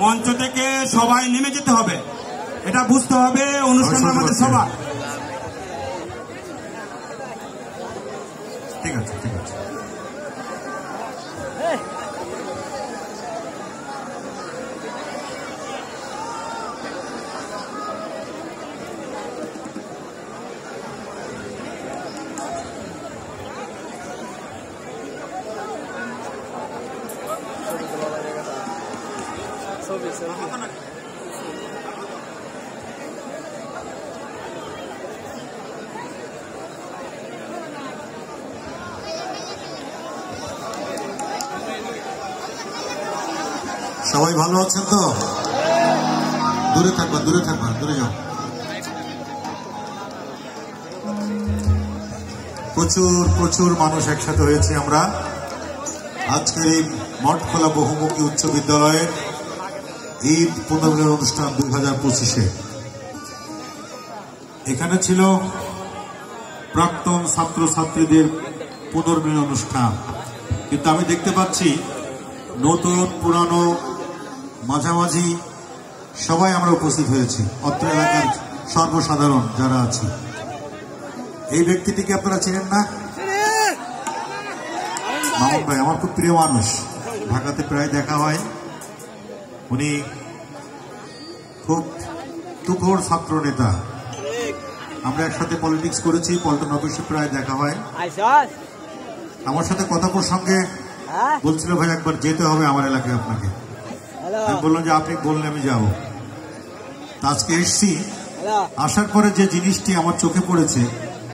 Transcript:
মঞ্চ থেকে সবাই নেমে যেতে হবে, এটা বুঝতে হবে অনুষ্ঠান আমাদের সবার। ঠিক আছে, ঠিক আছে। সবাই ভালো আছেন তো? দূরে থাকবা, দূরে থাকবা, দূরে যাও। প্রচুর প্রচুর মানুষ একসাথে হয়েছে আমরা আজকের এই মঠখোলা বহুমুখী উচ্চ বিদ্যালয়ের ঈদ পুনর্মিলন অনুষ্ঠান 2025-এ। এখানে ছিল প্রাক্তন ছাত্রছাত্রীদের পুনর্মিলন অনুষ্ঠান, কিন্তু আমি দেখতে পাচ্ছি নতুন পুরানো মাঝামাঝি সবাই আমরা উপস্থিত হয়েছি, অত্র এলাকার সর্বসাধারণ যারা আছি। এই ব্যক্তিটিকে আপনারা চিনেন না? মামুন ভাই আমার খুব প্রিয় মানুষ, ঢাকাতে প্রায় দেখা হয়। উনি খুব তুখোড় ছাত্র নেতা, আমরা একসাথে পলিটিক্স করেছি, পল্টন অফিসে প্রায় দেখা হয়। আমার সাথে কথা প্রসঙ্গে বলছিল ভাই একবার যেতে হবে আমার এলাকায় আপনাকে। আমি বললাম যে আপনি বললে আমি যাব। আজকে এসছি, আসার পরে যে জিনিসটি আমার চোখে পড়েছে